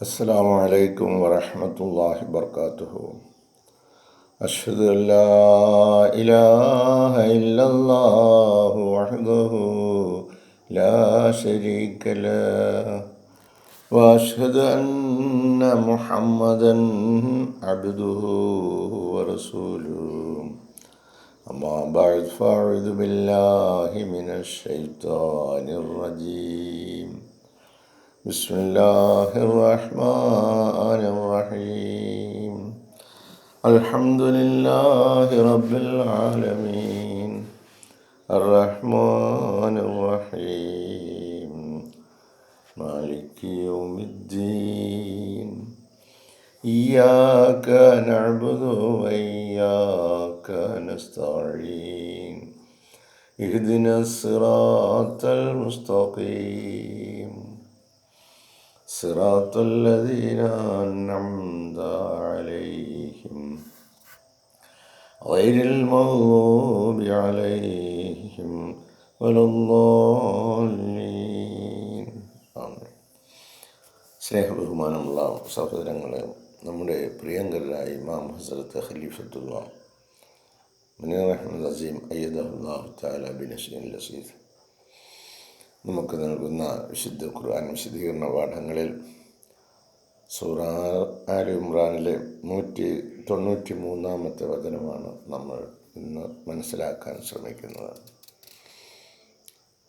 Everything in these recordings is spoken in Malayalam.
അസ്സലാമു അലൈക്കും വറഹ്മത്തുള്ളാഹി വബർക്കാത്തുഹു. അഷ്ഹദു അല്ലാ ഇലാഹ ഇല്ലല്ലാഹു വഹ്ദഹു ലാ ശരീക ലഹു വഅഷ്ഹദു അന്ന മുഹമ്മദൻ അബ്ദുഹു വറസൂലുഹു. അമ്മാ ബഅദ് ഫഅഊദു ബില്ലാഹി മിനശ് ശൈത്വാനിർ റജീം. ബിസ്മില്ലാഹിർ റഹ്മാനിർ റഹീം. അൽഹംദുലില്ലാഹി റബ്ബിൽ ആലമീൻ അർറഹ്മാനിർ റഹീം മാലികി യൗമിദ്ദീൻ. ഇയ്യാക നഅ്ബുദു വഇയ്യാക നസ്തഈൻ. ഇഹ്ദിനസ് സിറാത്തൽ മുസ്തഖീം സിറാത്തൽ ലദീന അൻഅംത അലൈഹിം ഗൈറിൽ മഗ്ദൂബി അലൈഹിം വലദ്ദാല്ലീൻ. ആമീൻ. സ്നേഹബഹുമാനമുള്ള സഹോദരങ്ങളെ, നമ്മുടെ പ്രിയങ്കരായ ഇമാം ഹസ്രത്ത് ഖലീഫത്തുള്ള മുനീർ അഹ്മദ് അസീം അയ്യദഹുല്ലാഹു തആല ബിനസ്രിൽ അസീസ് നമുക്ക് നൽകുന്ന വിശുദ്ധ ഖുർആൻ വിശദീകരണ പാഠങ്ങളിൽ സൂറ ആലി ഇമ്രാനിലെ 193 വചനമാണ് നമ്മൾ ഇന്ന് മനസ്സിലാക്കാൻ ശ്രമിക്കുന്നത്.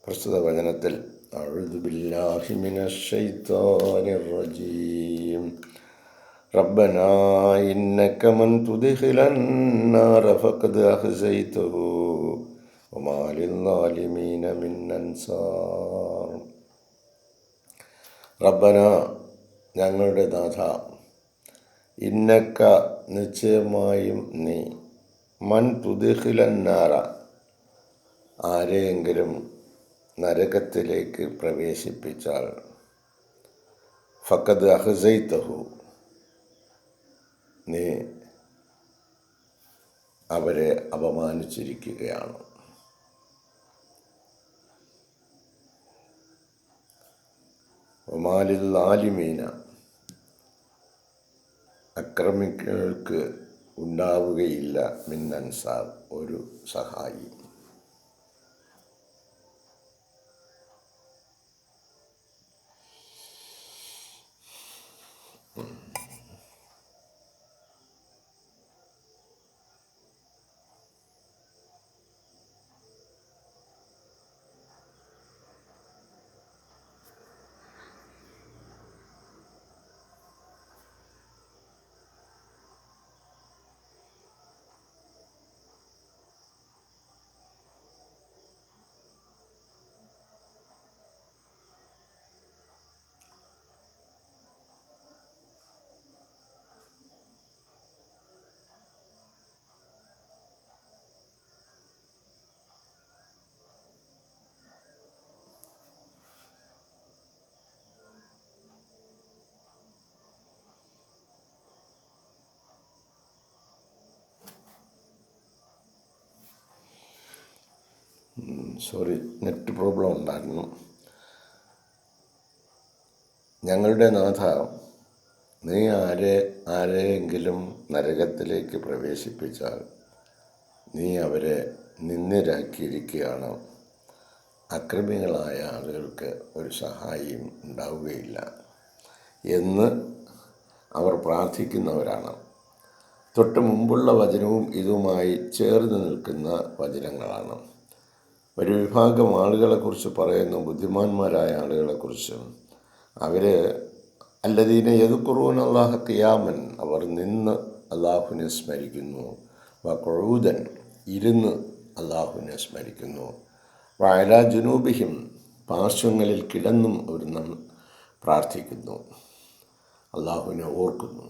പ്രസ്തുത വചനത്തിൽ അഊദു ബില്ലാഹി മിനശ് ശൈത്വാനിർ റജീം റബ്ബനാ ഇന്നക മൻ തുദ്ഖിലൻ നാറ ഫഖദ് അഖ്സൈതഹു വമാ ലിൽസാലിമീന മിൻ അൻസാർ. റബ്ബന, ഞങ്ങളുടെ നാഥ, ഇന്നക, നിശ്ചയമായും നീ, മൻ തുദ്ഖിലൻ നാറ, ആരെയെങ്കിലും നരകത്തിലേക്ക് പ്രവേശിപ്പിച്ചാൽ, ഫഖദ് അഖ്സൈതഹു, നീ അവരെ അപമാനിച്ചിരിക്കുകയാണ്. വമാ ലിൽസാലിമീന, അക്രമികൾക്ക് ഉണ്ടാവുകയില്ല മിൻ അൻസാർ, ഒരു സഹായി. നെറ്റ് പ്രോബ്ലം ഉണ്ടായിരുന്നു. ഞങ്ങളുടെ നാഥ, നീ ആരെയെങ്കിലും നരകത്തിലേക്ക് പ്രവേശിപ്പിച്ചാൽ നീ അവരെ നിന്ദ്യരാക്കിയിരിക്കുകയാണ്. അക്രമികളായ ആളുകൾക്ക് ഒരു സഹായിയും ഉണ്ടാവുകയില്ല എന്ന് അവർ പ്രാർത്ഥിക്കുന്നവരാണ്. തൊട്ട് മുമ്പുള്ള വചനവും ഇതുമായി ചേർന്ന് നിൽക്കുന്ന വചനങ്ങളാണ്. ഒരു വിഭാഗം ആളുകളെക്കുറിച്ച് പറയുന്നു, ബുദ്ധിമാന്മാരായ ആളുകളെക്കുറിച്ച്. അവർ അല്ലദീന യദ്കുറൂന അല്ലാഹ ഖിയാമൻ, അവർ നിന്ന് അല്ലാഹുവിനെ സ്മരിക്കുന്നു. വഖുഊദൻ, ഇരുന്ന് അല്ലാഹുവിനെ സ്മരിക്കുന്നു. വഅലാ ജുനൂബിഹിം, പാർശ്വങ്ങളിൽ കിടന്നും അവർ പ്രാർത്ഥിക്കുന്നു, അല്ലാഹുവിനെ ഓർക്കുന്നു.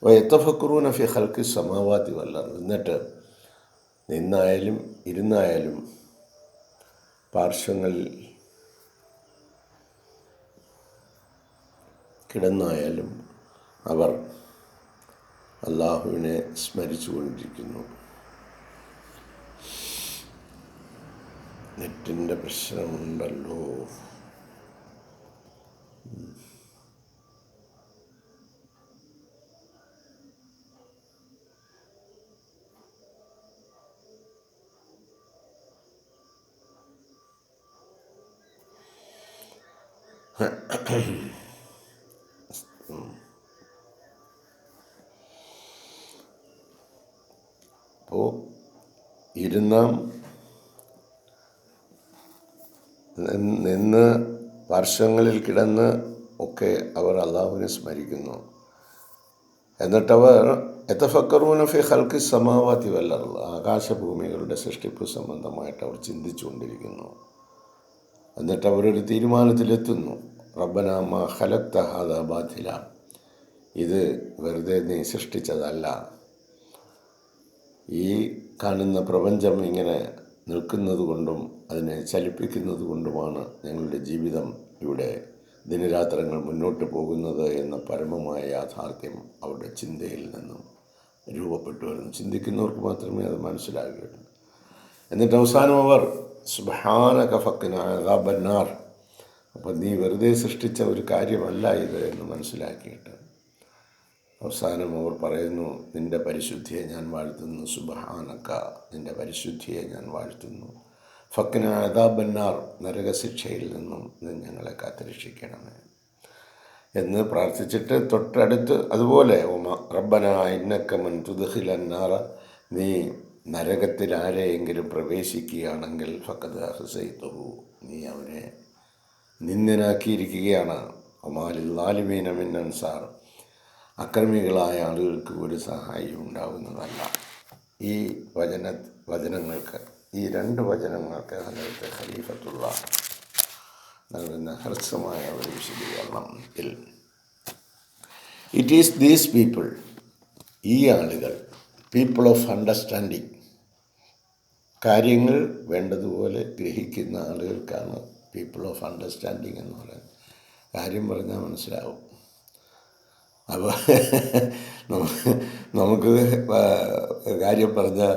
വയതഫക്കറൂന ഫി ഖൽഖി സമാവാതി വൽ അർദ്, എന്നിട്ട് നിന്നായാലും ഇരുന്നായാലും പാർശ്വങ്ങളിൽ കിടന്നായാലും അവർ അല്ലാഹുവിനെ സ്മരിച്ചു കൊണ്ടിരിക്കുന്നു. നെറ്റിൻ്റെ പ്രശ്നമുണ്ടല്ലോ. അപ്പോൾ ഇരുന്ന് വർഷങ്ങളിൽ കിടന്ന് ഒക്കെ അവർ അള്ളാഹുവിനെ സ്മരിക്കുന്നു. എന്നിട്ടവർ യതഫക്കറൂന ഫി ഖൽഖി സമാവാതി വൽ അർള്, ആകാശഭൂമികളുടെ സൃഷ്ടിപ്പ് സംബന്ധമായിട്ട് അവർ ചിന്തിച്ചുകൊണ്ടിരിക്കുന്നു. എന്നിട്ട് അവരൊരു തീരുമാനത്തിലെത്തുന്നു. റബ്ബനാ മാ ഖലഖ്ത ഹാദാ ബാതില, ഇത് വെറുതെ നീ സൃഷ്ടിച്ചതല്ല. ഈ കാണുന്ന പ്രപഞ്ചം ഇങ്ങനെ നിൽക്കുന്നത് കൊണ്ടും അതിനെ ചലിപ്പിക്കുന്നത് കൊണ്ടുമാണ് ഞങ്ങളുടെ ജീവിതം ഇവിടെ ദിനരാത്രങ്ങൾ മുന്നോട്ട് പോകുന്നത് എന്ന പരമമായ യാഥാർത്ഥ്യം അവരുടെ ചിന്തയിൽ നിന്നും രൂപപ്പെട്ടു വരുന്നു. ചിന്തിക്കുന്നവർക്ക് മാത്രമേ അത് മനസ്സിലാകുകയുള്ളൂ. എന്നിട്ട് അവസാനം അവർ സുബ്ഹാനക ഫഖ്നാ അദാബന്നാർ, അപ്പം നീ വെറുതെ സൃഷ്ടിച്ച ഒരു കാര്യമല്ല ഇത് എന്ന് മനസ്സിലാക്കിയിട്ട് അവസാനം അവർ പറയുന്നു, നിൻ്റെ പരിശുദ്ധിയെ ഞാൻ വാഴ്ത്തുന്നു. സുബ്ഹാനക, നിൻ്റെ പരിശുദ്ധിയെ ഞാൻ വാഴ്ത്തുന്നു. ഫഖ്നാ അദാബന്നാർ, നരകശിക്ഷയിൽ നിന്നും ഞങ്ങളെ കാത്തുരക്ഷിക്കണമേ എന്ന് പ്രാർത്ഥിച്ചിട്ട് തൊട്ടടുത്ത് അതുപോലെ റബ്ബനാ ഇന്നക മൻ തുദ്ഖിലൻ നാറ, നീ നരകത്തിൽ ആരെയെങ്കിലും പ്രവേശിക്കുകയാണെങ്കിൽ ഫഖദ് അഖ്സൈതുഹു, നീ അവനെ നിന്ദനാക്കിയിരിക്കുകയാണ്. ഒമാലിൽ ളാലിമീന മിൻ അൻസാർ, അക്രമികളായ ആളുകൾക്ക് ഒരു സഹായം ഉണ്ടാകുന്നതല്ല. ഈ വചനങ്ങൾക്ക്, ഈ രണ്ട് വചനങ്ങൾക്ക് അതിനകത്ത് ഖലീഫത്തുള്ള നൽകുന്ന ഹ്രസ്വമായ ഒരു വിശദീകരണത്തിൽ, ഇറ്റ് ഈസ് ദീസ് പീപ്പിൾ, ഈ ആളുകൾ, പീപ്പിൾ ഓഫ് അണ്ടർസ്റ്റാൻഡിങ്, കാര്യങ്ങൾ വേണ്ടതുപോലെ ഗ്രഹിക്കുന്ന ആളുകൾക്കാണ് പീപ്പിൾ ഓഫ് അണ്ടർസ്റ്റാൻഡിങ് എന്ന് പറയുന്നത്. കാര്യം പറഞ്ഞാൽ മനസ്സിലാവും. അപ്പോൾ നമുക്ക് കാര്യം പറഞ്ഞാൽ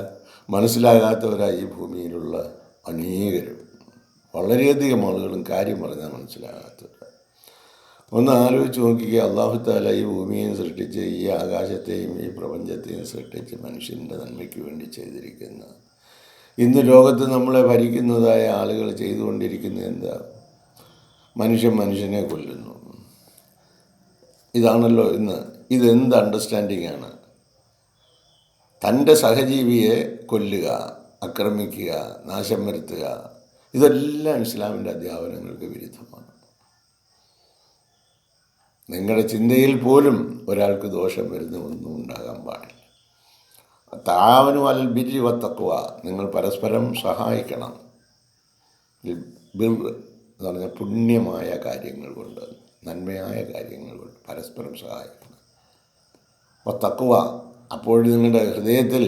മനസ്സിലാകാത്തവരായി ഈ ഭൂമിയിലുള്ള അനേകരും, വളരെയധികം ആളുകളും കാര്യം പറഞ്ഞാൽ മനസ്സിലാകാത്തവർ. ഒന്ന് ആലോചിച്ച് നോക്കിക്കുക, അല്ലാഹു തആല ഈ ഭൂമിയെയും സൃഷ്ടിച്ച് ഈ ആകാശത്തെയും ഈ പ്രപഞ്ചത്തെയും സൃഷ്ടിച്ച് മനുഷ്യൻ്റെ നന്മയ്ക്ക് വേണ്ടി ചെയ്തിരിക്കുന്ന, ഇന്ന് ലോകത്ത് നമ്മളെ ഭരിക്കുന്നതായ ആളുകൾ ചെയ്തുകൊണ്ടിരിക്കുന്നത് എന്താ? മനുഷ്യനെ കൊല്ലുന്നു. ഇതാണല്ലോ ഇന്ന്. ഇതെന്ത് അണ്ടർസ്റ്റാൻഡിംഗ് ആണ്? തൻ്റെ സഹജീവിയെ കൊല്ലുക, ആക്രമിക്കുക, നാശം വരുത്തുക, ഇതെല്ലാം ഇസ്ലാമിൻ്റെ അധ്യാപനങ്ങൾക്ക് വിരുദ്ധമാണ്. നിങ്ങളുടെ ചിന്തയിൽ പോലും ഒരാൾക്ക് ദോഷം വരുന്ന ഒന്നും ഉണ്ടാകാൻ പാടില്ല. താവനു അലൽ ബിർരി വത്തഖ്വ, നിങ്ങൾ പരസ്പരം സഹായിക്കണം. ബിർ എന്ന് പറഞ്ഞാൽ പുണ്യമായ കാര്യങ്ങൾ കൊണ്ട്, നന്മയായ കാര്യങ്ങൾ കൊണ്ട് പരസ്പരം സഹായിക്കണം. വത്തഖ്വ, അപ്പോൾ നിങ്ങളുടെ ഹൃദയത്തിൽ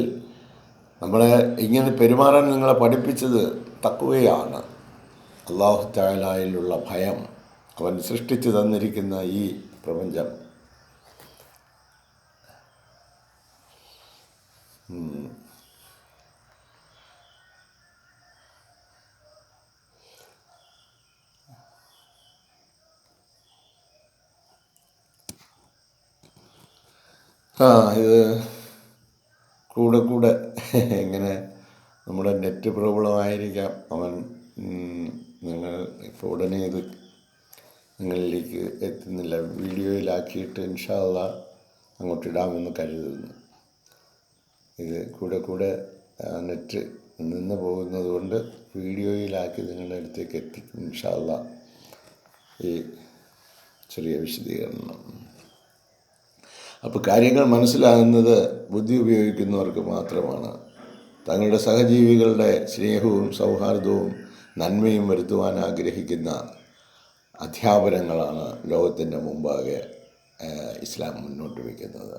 നമ്മളെ ഇങ്ങനെ പെരുമാറാൻ നിങ്ങളെ പഠിപ്പിച്ചത് തഖ്വയാണ്. അല്ലാഹു തആലയിലുള്ള ഭയം, അവൻ സൃഷ്ടിച്ചു തന്നിരിക്കുന്ന ഈ പ്രപഞ്ചം. ഇത് കൂടെ ഇങ്ങനെ നമ്മുടെ നെറ്റ് പ്രോബ്ലം ആയിരിക്കാം. നിങ്ങൾ ഇപ്പോൾ ഉടനെ ഇത് നിങ്ങളിലേക്ക് എത്തുന്നില്ല. വീഡിയോയിലാക്കിയിട്ട് ഇൻഷാ അല്ലാഹ് അങ്ങോട്ടിടാമെന്ന് കരുതുന്നു. ഇത് കൂടെ നെറ്റ് നിന്ന് പോകുന്നത് കൊണ്ട് വീഡിയോയിലാക്കി നിങ്ങളുടെ അടുത്തേക്ക് എത്തിക്കും ഇൻഷാ അല്ലാഹ് ഈ ചെറിയ വിശദീകരണം. അപ്പോൾ കാര്യങ്ങൾ മനസ്സിലാകുന്നത് ബുദ്ധി ഉപയോഗിക്കുന്നവർക്ക് മാത്രമാണ്. തങ്ങളുടെ സഹജീവികളുടെ സ്നേഹവും സൗഹാർദ്ദവും നന്മയും വരുത്തുവാൻ ആഗ്രഹിക്കുന്ന അധ്യാപനങ്ങളാണ് ലോകത്തിൻ്റെ മുമ്പാകെ ഇസ്ലാം മുന്നോട്ട് വയ്ക്കുന്നത്.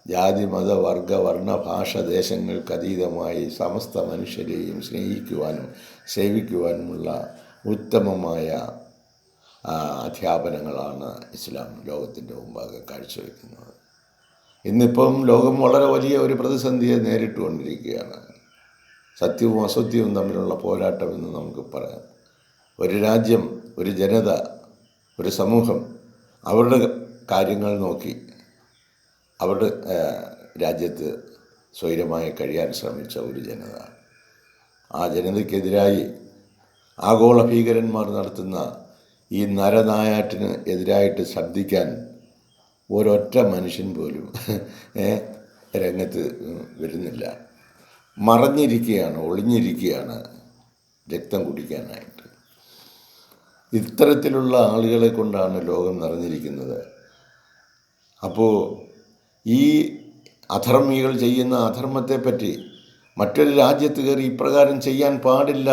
ജാതി മത വർഗ വർണ്ണ ഭാഷ ദേശങ്ങൾക്കതീതമായി സമസ്ത മനുഷ്യരെയും സ്നേഹിക്കുവാനും സേവിക്കുവാനുമുള്ള ഉത്തമമായ അധ്യാപനങ്ങളാണ് ഇസ്ലാം ലോകത്തിൻ്റെ മുമ്പാകെ കാഴ്ചവെക്കുന്നത്. ഇന്നിപ്പം ലോകം വളരെ വലിയ ഒരു പ്രതിസന്ധിയെ നേരിട്ടുകൊണ്ടിരിക്കുകയാണ്. സത്യവും അസത്യവും തമ്മിലുള്ള പോരാട്ടം എന്ന് നമുക്ക് പറയാം. ഒരു രാജ്യം, ഒരു ജനത, ഒരു സമൂഹം അവരുടെ കാര്യങ്ങൾ നോക്കി അവരുടെ രാജ്യത്ത് സ്വൈരമായി കഴിയാൻ ശ്രമിച്ച ഒരു ജനത, ആ ജനതയ്ക്കെതിരായി ആഗോള ഭീകരന്മാർ നടത്തുന്ന ഈ നരനായാട്ടിന് എതിരായിട്ട് ശബ്ദിക്കാൻ ഒരൊറ്റ മനുഷ്യൻ പോലും രംഗത്ത് വരുന്നില്ല. മറഞ്ഞിരിക്കുകയാണ്, ഒളിഞ്ഞിരിക്കുകയാണ് രക്തം കുടിക്കാനായിട്ട്. ഇത്തരത്തിലുള്ള ആളുകളെ കൊണ്ടാണ് ലോകം നിറഞ്ഞിരിക്കുന്നത്. അപ്പോൾ ഈ അധർമ്മികൾ ചെയ്യുന്ന അധർമ്മത്തെപ്പറ്റി മറ്റൊരു രാജ്യത്ത് കയറി ഇപ്രകാരം ചെയ്യാൻ പാടില്ല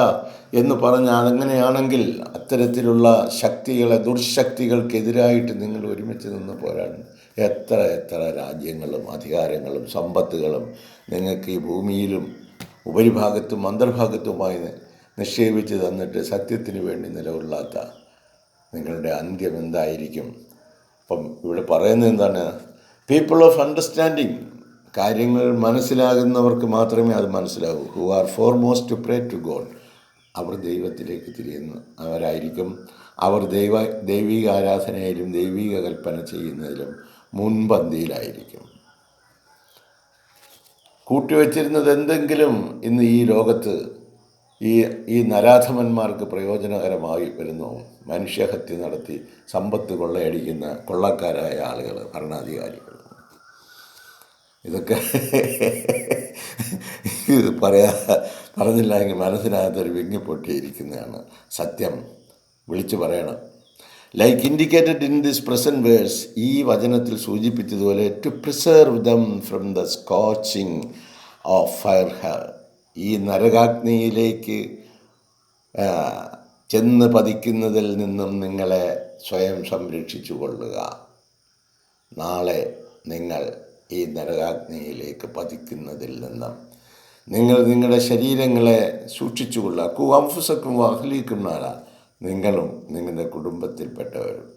എന്ന് പറഞ്ഞാൽ, അങ്ങനെയാണെങ്കിൽ അത്തരത്തിലുള്ള ശക്തികളെ, ദുർശക്തികൾക്കെതിരായിട്ട് നിങ്ങൾ ഒരുമിച്ച് നിന്ന് പോരാടും. എത്ര എത്ര രാജ്യങ്ങളും അധികാരങ്ങളും സമ്പത്തുകളും നിങ്ങൾക്ക് ഈ ഭൂമിയിലും ഉപരിഭാഗത്തും അന്തർഭാഗത്തുമായി നിക്ഷേപിച്ച് തന്നിട്ട് സത്യത്തിന് വേണ്ടി നിലകൊള്ളാത്ത നിങ്ങളുടെ അന്ത്യം എന്തായിരിക്കും? അപ്പം ഇവിടെ പറയുന്നത് എന്താണ്? പീപ്പിൾ ഓഫ് അണ്ടർസ്റ്റാൻഡിങ്, കാര്യങ്ങൾ മനസ്സിലാകുന്നവർക്ക് മാത്രമേ അത് മനസ്സിലാകൂ. Who are foremost to pray to God, അവർ ദൈവത്തിലേക്ക് തിരിയുന്നവരായിരിക്കും. അവർ ദൈവിക ആരാധനയിലും ദൈവിക കൽപ്പന ചെയ്യുന്നതിലും മുൻപന്തിയിലായിരിക്കും. കൂട്ടിവച്ചിരുന്നത് എന്തെങ്കിലും ഇന്ന് ഈ ലോകത്ത് ഈ നരാധമന്മാർക്ക് പ്രയോജനകരമായി വരുന്നു. മനുഷ്യഹത്യ നടത്തി സമ്പത്ത് കൊള്ളയടിക്കുന്ന കൊള്ളക്കാരായ ആളുകൾ, ഭരണാധികാരികൾ. ഇതൊക്കെ പറഞ്ഞില്ല എങ്കിൽ മനസ്സിനകത്തൊരു വിങ്ങിപ്പൊട്ടിയിരിക്കുന്നതാണ്. സത്യം വിളിച്ചു പറയണം. Like indicated in this present verse, ഈ വചനത്തിൽ സൂചിപ്പിച്ചതുപോലെ, to preserve them from the scorching of fire hell, ഈ നരകാഗ്നിയിലേക്ക് ചെന്ന് പതിക്കുന്നതിൽ നിന്നും നിങ്ങളെ സ്വയം സംരക്ഷിച്ചു കൊള്ളുക. നാളെ നിങ്ങൾ ഈ നരകാഗ്നിയിലേക്ക് പതിക്കുന്നതിൽ നിന്നും നിങ്ങൾ നിങ്ങളുടെ ശരീരങ്ങളെ സൂക്ഷിച്ചു കൊള്ളുക. അംഫുസക്കും അഹ്ലീക്കും നാള, നിങ്ങളും നിങ്ങളുടെ കുടുംബത്തിൽപ്പെട്ടവരും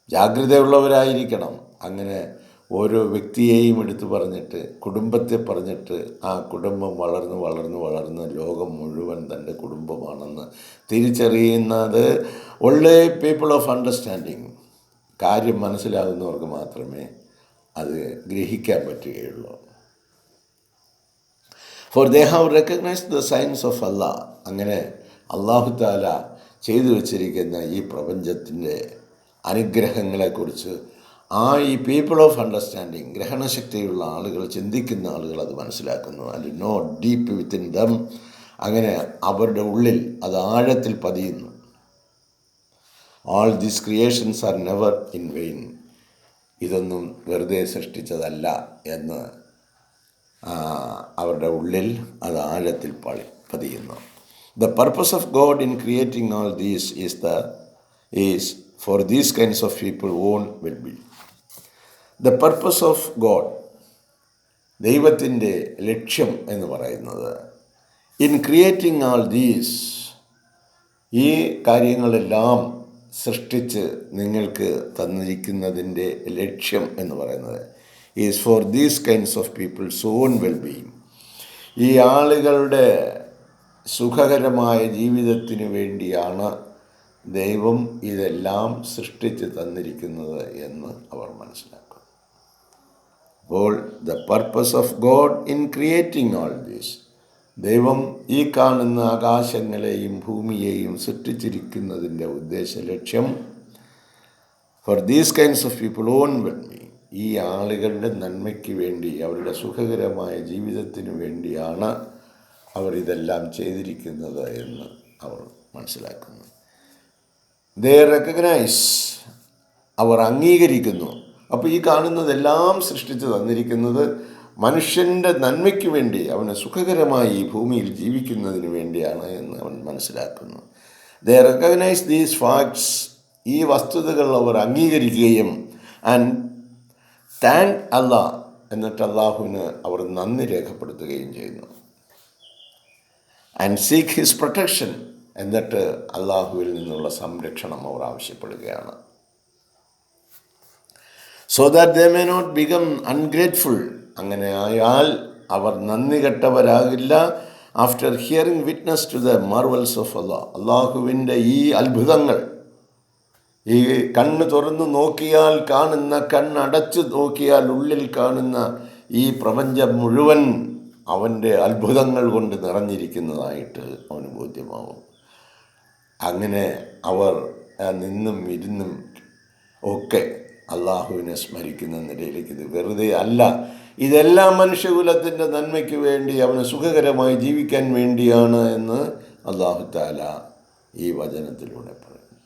ജാഗ്രതയുള്ളവരായിരിക്കണം. അങ്ങനെ ഓരോ വ്യക്തിയെയും എടുത്തു പറഞ്ഞിട്ട്, കുടുംബത്തെ പറഞ്ഞിട്ട്, ആ കുടുംബം വളർന്ന് വളർന്ന് വളർന്ന് ലോകം മുഴുവൻ തൻ്റെ കുടുംബമാണെന്ന് തിരിച്ചറിയുന്നത് ഒൺലി പീപ്പിൾ ഓഫ് അണ്ടർസ്റ്റാൻഡിങ്, കാര്യം മനസ്സിലാകുന്നവർക്ക് മാത്രമേ അത് ഗ്രഹിക്കാൻ പറ്റുകയുള്ളൂ. For they have recognised the signs of Allah, അങ്ങനെ അല്ലാഹു തആല ചെയ്തു വച്ചിരിക്കുന്ന ഈ പ്രപഞ്ചത്തിൻ്റെ അനുഗ്രഹങ്ങളെക്കുറിച്ച് ഈ പീപ്പിൾ ഓഫ് അണ്ടർസ്റ്റാൻഡിങ്, ഗ്രഹണശക്തിയുള്ള ആളുകൾ, ചിന്തിക്കുന്ന ആളുകൾ അത് മനസ്സിലാക്കുന്നു. And know deep within them, അങ്ങനെ അവരുടെ ഉള്ളിൽ അത് ആഴത്തിൽ പതിയുന്നു. All these creations are never in vain, ഇതൊന്നും വെറുതെ സൃഷ്ടിച്ചതല്ല എന്ന് അവരുടെ ഉള്ളിൽ അത് ആഴത്തിൽ പതിയുന്നു. The purpose of God in creating all these is for these kinds of people own well-being. The purpose of God, ദൈവത്തിൻ്റെ ലക്ഷ്യം എന്ന് പറയുന്നത്, in creating all these, ഈ കാര്യങ്ങളെല്ലാം സൃഷ്ടിച്ച് നിങ്ങൾക്ക് തന്നിരിക്കുന്നതിൻ്റെ ലക്ഷ്യം എന്ന് പറയുന്നത്, is for these kinds of peoples on wellbeing, ഈ ആളുകളുടെ സുഖകരമായ ജീവിതത്തിന് വേണ്ടിയാണ് ദൈവം ഇതെല്ലാം സൃഷ്ടിച്ച് തന്നിരിക്കുന്നത് എന്ന് അവർ മനസ്സിലാക്കും. അപ്പോൾ the purpose of God in creating all these, ദൈവം ഈ കാണുന്ന ആകാശങ്ങളെയും ഭൂമിയെയും സൃഷ്ടിച്ചിരിക്കുന്നതിൻ്റെ ഉദ്ദേശ ലക്ഷ്യം, four these kinds of people on wellbeing, ഈ ആളുകളുടെ നന്മയ്ക്ക് വേണ്ടി, അവരുടെ സുഖകരമായ ജീവിതത്തിന് വേണ്ടിയാണ് അവർ ഇതെല്ലാം ചെയ്തിരിക്കുന്നത് എന്ന് അവർ മനസ്സിലാക്കുന്നു. ദേ റെക്കഗ്നൈസ്, അവർ അംഗീകരിക്കുന്നു. അപ്പോൾ ഈ കാണുന്നതെല്ലാം സൃഷ്ടിച്ച് തന്നിരിക്കുന്നത് മനുഷ്യൻ്റെ നന്മയ്ക്ക് വേണ്ടി, അവന് സുഖകരമായി ഈ ഭൂമിയിൽ ജീവിക്കുന്നതിന് വേണ്ടിയാണ് എന്ന് അവൻ മനസ്സിലാക്കുന്നു. ദേ റെക്കഗ്നൈസ് ദീസ് ഫാക്ട്സ്, ഈ വസ്തുതകൾ അവർ അംഗീകരിക്കുകയും, ആൻഡ് താങ്ക് അല്ലാഹ്, എന്നിട്ട് അള്ളാഹുവിന് അവർ നന്ദി രേഖപ്പെടുത്തുകയും ചെയ്യുന്നു. ആൻഡ് സീക്ക് ഹിസ് പ്രൊട്ടക്ഷൻ, എന്നിട്ട് അള്ളാഹുവിൽ നിന്നുള്ള സംരക്ഷണം അവർ ആവശ്യപ്പെടുകയാണ്. So that they may not become ungrateful, അങ്ങനെ ആയാൽ അവർ നന്ദി കെട്ടവരാകില്ല. After hearing witness to the marvels of Allah, അള്ളാഹുവിൻ്റെ ഈ അത്ഭുതങ്ങൾ, ഈ കണ്ണ് തുറന്നു നോക്കിയാൽ കാണുന്ന, കണ്ണടച്ച് നോക്കിയാൽ ഉള്ളിൽ കാണുന്ന ഈ പ്രപഞ്ചം മുഴുവൻ അവൻ്റെ അത്ഭുതങ്ങൾ കൊണ്ട് നിറഞ്ഞിരിക്കുന്നതായിട്ട് അവന് ബോധ്യമാവും. അങ്ങനെ അവർ നിന്നും ഇരുന്നും ഒക്കെ അള്ളാഹുവിനെ സ്മരിക്കുന്ന നിലയിലേക്ക് ഇത് വെറുതെ അല്ല. ഇതെല്ലാം മനുഷ്യകുലത്തിൻ്റെ നന്മയ്ക്ക് വേണ്ടി, അവന് സുഖകരമായി ജീവിക്കാൻ വേണ്ടിയാണ് എന്ന് അള്ളാഹു തആല ഈ വചനത്തിലൂടെ പറയുന്നു.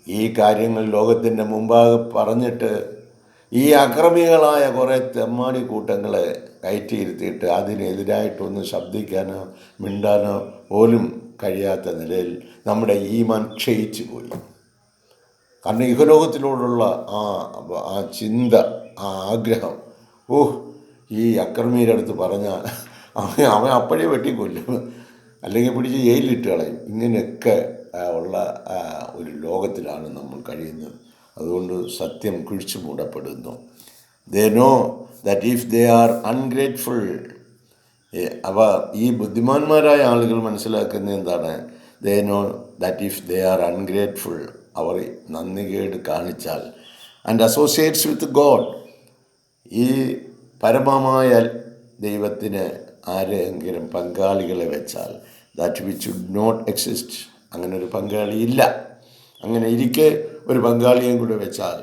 ഈ കാര്യങ്ങൾ ലോകത്തിൻ്റെ മുമ്പാകെ പറഞ്ഞിട്ട് ഈ അക്രമികളായ കുറേ തെമ്മാടി കൂട്ടങ്ങളെ കയറ്റിയിരുത്തിയിട്ട് അതിനെതിരായിട്ടൊന്ന് ശബ്ദിക്കാനോ മിണ്ടാനോ പോലും കഴിയാത്ത നിലയിൽ നമ്മുടെ ഈമാൻ ക്ഷയിച്ചു പോയി. കാരണം ഇഹലോകത്തിനോടുള്ള ആ ചിന്ത, ആ ആഗ്രഹം, ഈ അക്രമിയുടെ അടുത്ത് പറഞ്ഞാൽ അവൻ അപ്പോഴേ വെട്ടിക്കൊല്ലും, അല്ലെങ്കിൽ പിടിച്ച് ജയിലിലിട്ട് കളയും. ഇങ്ങനെയൊക്കെ ഉള്ള ഒരു ലോകത്തിലാണ് നമ്മൾ കഴിയുന്നത്. അതുകൊണ്ട് സത്യം കുഴിച്ചു മൂടപ്പെടുന്നു. They know that if they are ungrateful, ഈ ബുദ്ധിമാന്മാരായ ആളുകൾ മനസ്സിലാക്കുന്നത് എന്താണ്? They know that if they are ungrateful, അവർ നന്ദികേട് കാണിച്ചാൽ, ആൻഡ് അസോസിയേറ്റ്സ് വിത്ത് ഗോഡ്, ഈ പരമമായ ദൈവത്തിന് ആരെങ്കിലും പങ്കാളികളെ വെച്ചാൽ, that which should not exist, അങ്ങനെ ഒരു പങ്കാളിയില്ല, അങ്ങനെ ഇരിക്കെ ഒരു പങ്കാളിയും കൂടെ വെച്ചാൽ,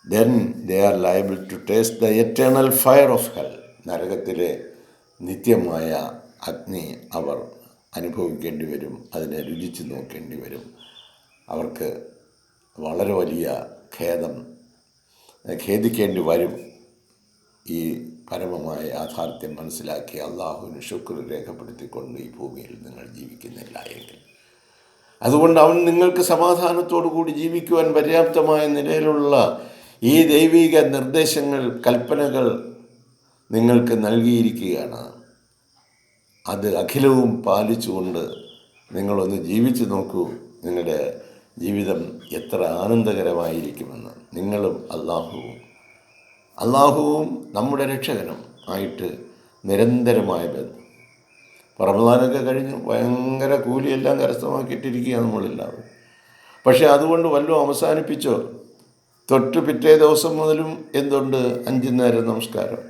then they are liable to taste the eternal fire of hell, നരകത്തിലെ നിത്യമായ അഗ്നി അവർ അനുഭവിക്കേണ്ടി വരും, അതിനെ രുചിച്ച് നോക്കേണ്ടി വരും. അവർക്ക് വളരെ വലിയ ഖേദിക്കേണ്ടി വരും. ഈ പരമമായ യാഥാർത്ഥ്യം മനസ്സിലാക്കി അള്ളാഹുവിന് ശുക്ർ രേഖപ്പെടുത്തിക്കൊണ്ട് ഈ ഭൂമിയിൽ നിങ്ങൾ ജീവിക്കുന്നില്ല എങ്കിൽ, അതുകൊണ്ട് അവൻ നിങ്ങൾക്ക് സമാധാനത്തോടു കൂടി ജീവിക്കുവാൻ പര്യാപ്തമായ നിലയിലുള്ള ഈ ദൈവിക നിർദ്ദേശങ്ങൾ, കൽപ്പനകൾ നിങ്ങൾക്ക് നൽകിയിരിക്കുകയാണ്. അത് അഖിലവും പാലിച്ചുകൊണ്ട് നിങ്ങളൊന്ന് ജീവിച്ചു നോക്കൂ. നിങ്ങളുടെ ജീവിതം എത്ര ആനന്ദകരമായിരിക്കുമെന്ന്. നിങ്ങളും അള്ളാഹുവും നമ്മുടെ രക്ഷകനും ആയിട്ട് നിരന്തരമായ ബന്ധം. റമദാനൊക്കെ കഴിഞ്ഞ് ഭയങ്കര കൂലിയെല്ലാം കരസ്ഥമാക്കിയിട്ടിരിക്കുക നമ്മളെല്ലാവരും. പക്ഷെ അതുകൊണ്ട് വല്ലതും അവസാനിപ്പിച്ചോ? തൊട്ട് പിറ്റേ ദിവസം മുതലും എന്തുണ്ട്? 5 നേരം നമസ്കാരം.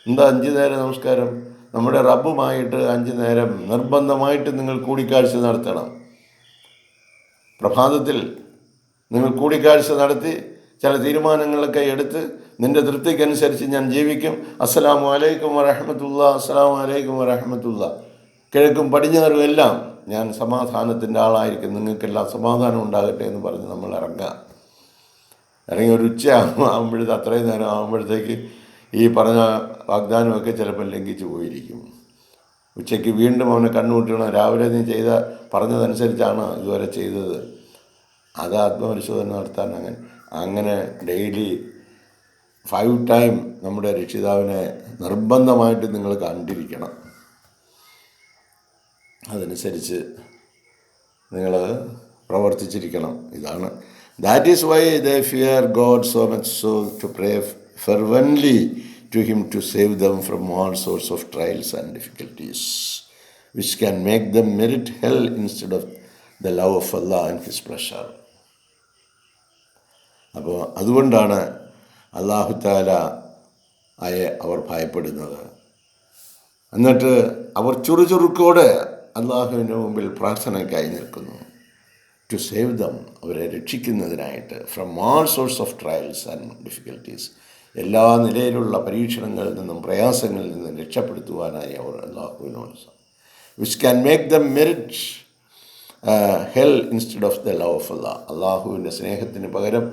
എന്താ 5 നേരം നമസ്കാരം? നമ്മുടെ റബ്ബുമായിട്ട് 5 നേരം നിർബന്ധമായിട്ട് നിങ്ങൾ കൂടിക്കാഴ്ച നടത്തണം. പ്രഭാതത്തിൽ നിങ്ങൾ കൂടിക്കാഴ്ച നടത്തി ചില തീരുമാനങ്ങളൊക്കെ എടുത്ത്, നിൻ്റെ തൃപ്തിക്കനുസരിച്ച് ഞാൻ ജീവിക്കും, അസ്സലാമു അലൈക്കും വറഹ്മത്തുള്ളാഹി, അസ്സലാമു അലൈക്കും വറഹ്മത്തുള്ളാഹി, കിഴക്കും പടിഞ്ഞാറും എല്ലാം ഞാൻ സമാധാനത്തിൻ്റെ ആളായിരിക്കും, നിങ്ങൾക്കെല്ലാം സമാധാനം ഉണ്ടാകട്ടെ എന്ന് പറഞ്ഞ് നമ്മൾ ഇറങ്ങി ഒരു ഉച്ച ആകുമ്പോഴത്തെ അത്രയും നേരം ആകുമ്പോഴത്തേക്ക് ഈ പറഞ്ഞ വാഗ്ദാനമൊക്കെ ചിലപ്പോൾ ലംഘിച്ചു പോയിരിക്കും. ഉച്ചയ്ക്ക് വീണ്ടും അവനെ കണ്ണുകൂട്ടണം. രാവിലെ നീ പറഞ്ഞതനുസരിച്ചാണ് ഇതുവരെ ചെയ്തത്. അത് ആത്മപരിശോധന നടത്താൻ അങ്ങനെ ഡെയിലി 5 ടൈം നമ്മുടെ രക്ഷിതാവിനെ നിർബന്ധമായിട്ട് നിങ്ങൾ കണ്ടിരിക്കണം. അതനുസരിച്ച് നിങ്ങൾ പ്രവർത്തിച്ചിരിക്കണം. ഇതാണ് that is why they fear God so much so to pray fervently to him to save them from all sorts of trials and difficulties which can make them merit hell instead of the love of Allah and his pleasure. അപ്പോൾ അതുകൊണ്ടാണ് അല്ലാഹു തആല അവർ ഭയപ്പെടുന്നത്. എന്നിട്ട് അവർ ചുറുചുറുക്കോടെ അള്ളാഹുവിൻ്റെ മുമ്പിൽ പ്രാർത്ഥനയ്ക്കായി നിൽക്കുന്നു. ടു സേവ് ദം, അവരെ രക്ഷിക്കുന്നതിനായിട്ട്, from all source of trials and difficulties, എല്ലാ നിലയിലുള്ള പരീക്ഷണങ്ങളിൽ നിന്നും പ്രയാസങ്ങളിൽ നിന്നും രക്ഷപ്പെടുത്തുവാനായി അവർ അള്ളാഹുവിനോട്, which can make them merit hell instead of the love of Allah, അള്ളാഹുവിൻ്റെ സ്നേഹത്തിന് പകരം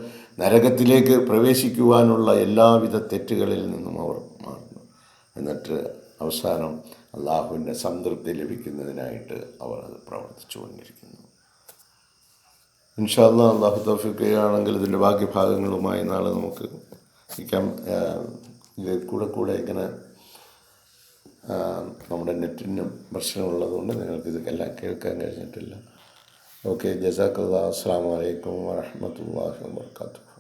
നരകത്തിലേക്ക് പ്രവേശിക്കുവാനുള്ള എല്ലാവിധ തെറ്റുകളിൽ നിന്നും അവർ മാറുന്നു. എന്നിട്ട് അവസാനം അള്ളാഹുവിൻ്റെ സംതൃപ്തി ലഭിക്കുന്നതിനായിട്ട് അവർ അത് പ്രവർത്തിച്ചു കൊണ്ടിരിക്കുന്നു. ഇൻഷാ അല്ലാഹ്, അള്ളാഹു തൗഫീഖ് ചെയ്യുകയാണെങ്കിൽ ഇതിൻ്റെ ബാക്കി ഭാഗങ്ങളുമായി നാളെ നമുക്ക് ഇത് കൂടെ ഇങ്ങനെ നമ്മുടെ നെറ്റിനും പ്രശ്നമുള്ളതുകൊണ്ട് നിങ്ങൾക്കിത് എല്ലാം കേൾക്കാൻ കഴിഞ്ഞിട്ടില്ല. ഓക്കെ, ജസാക്കല്ലാഹ്. അസ്സലാമു അലൈക്കും വറഹ്മത്തുള്ളാഹി വബറകാതുഹു.